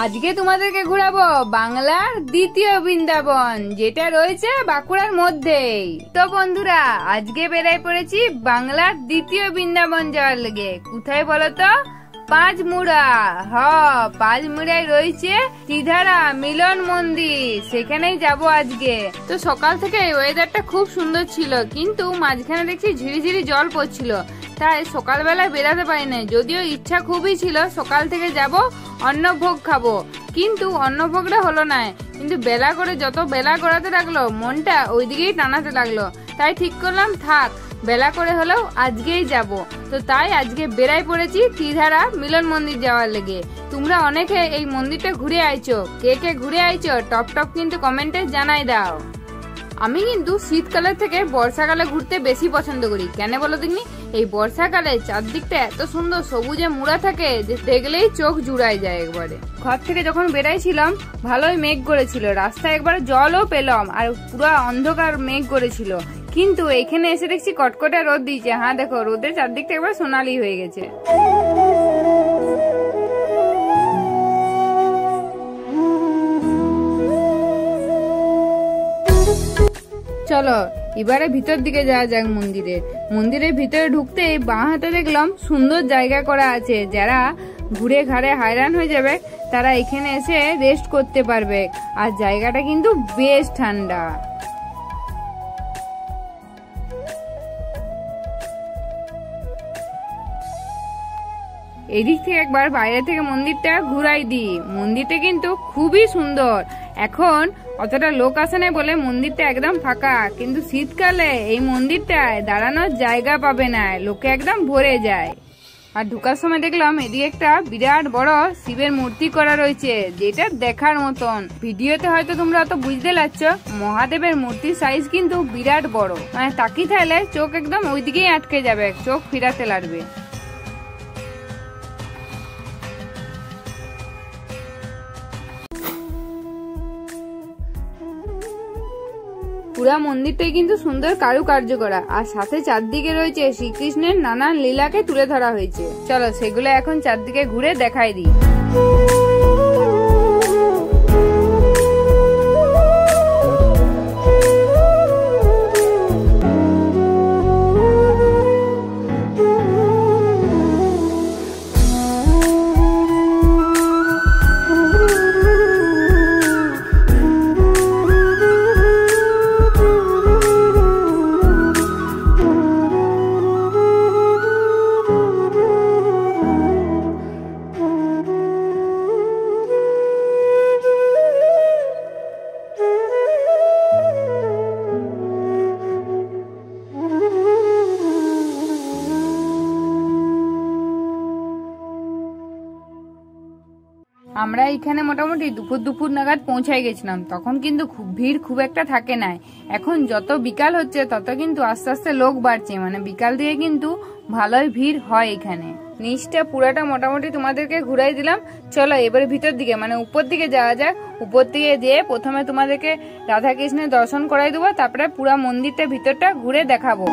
আজকে তোমাদেরকে ঘোরাবো বাংলার দ্বিতীয় বৃন্দাবন, যেটা রয়েছে বাঁকুড়ার মধ্যেই। তো বন্ধুরা, আজকে বেরাই পড়েছি বাংলার দ্বিতীয় বৃন্দাবন যাওয়ার লেগে। কোথায় বলো তো? পাঁচমুড়া। পাঁচমুড়ায় রয়েছে ত্রিধারা মিলন মন্দির, সেখানেই যাব আজকে। তো সকাল থেকে ওয়েদারটা খুব সুন্দর ছিল, কিন্তু মাঝখানে দেখছি ঝিরিঝিরি জল পড়ছিল, তাই সকালবেলায় বেরাতে পারি না। যদিও ইচ্ছা খুবই ছিল সকাল থেকে যাব অন্নভোগ খাবো, কিন্তু অন্নভোগটা হলো না। কিন্তু বেলা করে যত বেলা করাতে লাগলো, মনটা ওইদিকেই টানাতে লাগলো। তাই ঠিক করলাম থাক, বেলা করে হলেও আজকেই যাব। তো তাই আজকে বেরাই পড়েছি ত্রিধারা মিলন মন্দির যাওয়ার লেগে। তোমরা অনেকে এই মন্দিরটা ঘুরে আইছো, কে কে ঘুরে আইছো টপ টপ কিন্তু কমেন্টে জানাই দাও। আমি কিন্তু শীতকালের থেকে বর্ষাকালে ঘুরতে বেশি পছন্দ করি। কেন বলো দেখনি? এই বর্ষাকালে চারদিকটা এত সুন্দর সবুজে মুড়া থাকে যে দেখলেই চোখ জুড়ায় যায় একবারে। ঘর থেকে যখন বেরাইছিলাম ভালোই মেঘ করেছিল, রাস্তায় একবার জলও পেলাম, আর পুরো অন্ধকার মেঘ করেছিল। কিন্তু এখানে এসে দেখছি কটকটা রোদ দিয়েছে। হ্যাঁ দেখো, রোদের চারদিকটা একবার সোনালি হয়ে গেছে। চলো এবারে ভিতর দিকে যাওয়া যাক মন্দিরের ভিতরে ঢুকতে বাঁ হাতে দেখলাম সুন্দর জায়গা করা আছে। যারা ঘুরে ঘাড়ে হায়রান হয়ে যাবে তারা এখানে এসে রেস্ট করতে পারবে। আর জায়গাটা কিন্তু বেশ ঠান্ডা। এদিক থেকে একবার বাইরে থেকে মন্দিরটা ঘুরাই দিই। মন্দিরটা কিন্তু খুবই সুন্দর। এখন অতটা লোক আসে না বলে মন্দিরটা একদম ফাঁকা, কিন্তু শীতকালে এই মন্দিরটায় দাঁড়ানোর জায়গা পাবে না, লোকে একদম ভরে যায়। আর ঢুকার সময় দেখলাম এদিকে একটা বিরাট বড় শিবের মূর্তি করা রয়েছে, যেটা দেখার মতন। ভিডিওতে হয়তো তোমরা অত বুঝতে পারছ, মহাদেবের মূর্তির সাইজ কিন্তু বিরাট বড়, মানে তাকিয়ে থাকলে চোখ একদম ওইদিকেই আটকে যাবে, চোখ ফিরাতে লাগবে। পুরা মন্দিরটাই কিন্তু সুন্দর কারুকার্য করা, আর সাথে চারদিকে রয়েছে শ্রীকৃষ্ণের নানান লীলাকে তুলে ধরা হয়েছে। চলো সেগুলো এখন চারদিকে ঘুরে দেখাই দিই। আমরা এখানে মোটামুটি দুপুর নাগাদ পৌঁছাই গেছিলাম। তখন কিন্তু ভিড় খুব একটা থাকে না। এখন যত বিকাল হচ্ছে তত কিন্তু আস্তে আস্তে লোক বাড়ছে, মানে বিকাল দিয়ে কিন্তু ভালোই ভিড় হয় এখানে। নিচটা পুরাটা মোটামুটি তোমাদেরকে ঘুরাই দিলাম। চলো এবারে ভিতর দিকে, মানে উপর দিকে যাওয়া যাক। উপর দিকে যেয়ে প্রথমে তোমাদেরকে রাধা কৃষ্ণের দর্শন করাই দেবো, তারপরে পুরা মন্দিরটা ভিতরটা ঘুরে দেখাবো।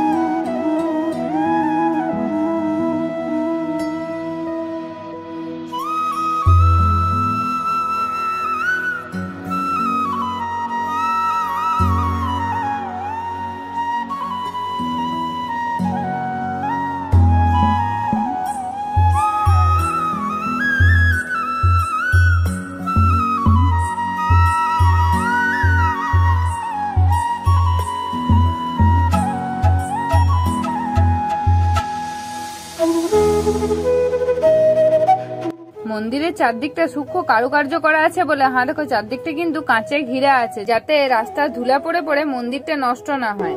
মন্দিরের চারদিকটা সূক্ষ্ম কারুকার্য করা আছে বলে, হ্যাঁ দেখো চারদিকটা কিন্তু কাঁচে ঘিরা আছে, যাতে রাস্তা ধুলা পড়ে পড়ে মন্দিরটা নষ্ট না হয়।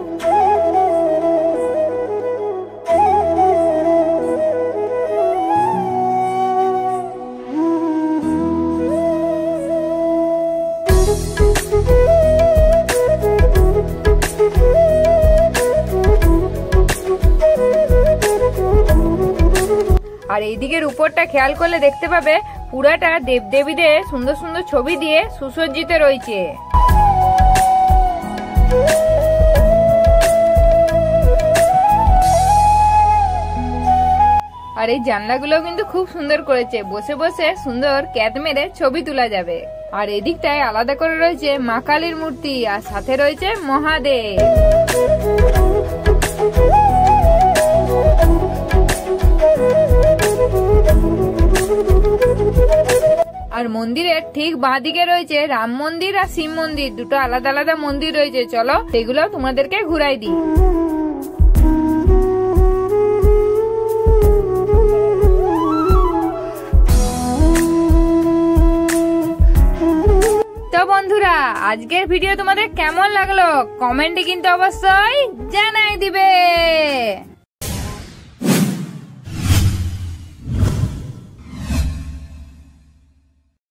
আর এই দিকের উপরটা খেয়াল করলে দেখতে পাবে পুরাটা দেবদেবীদের সুন্দর সুন্দর ছবি দিয়ে সুসজ্জিত রয়েছে। আর এই জানলাগুলো কিন্তু খুব সুন্দর করেছে, বসে বসে সুন্দর ক্যাট মেরে ছবি তোলা যাবে। আর এদিকটায় আলাদা করে রয়েছে মা কালীর মূর্তি, আর সাথে রয়েছে মহাদেব। আর মন্দিরের ঠিক বাঁদিকে রয়েছে রাম মন্দির আর শিব মন্দির, দুটো আলাদা আলাদা মন্দির রয়েছে। চলো সেগুলো তোমাদেরকে ঘুরাই দিই। তো বন্ধুরা, আজকের ভিডিও তোমাদের কেমন লাগলো কমেন্টে কিন্তু অবশ্যই জানাই দিবে।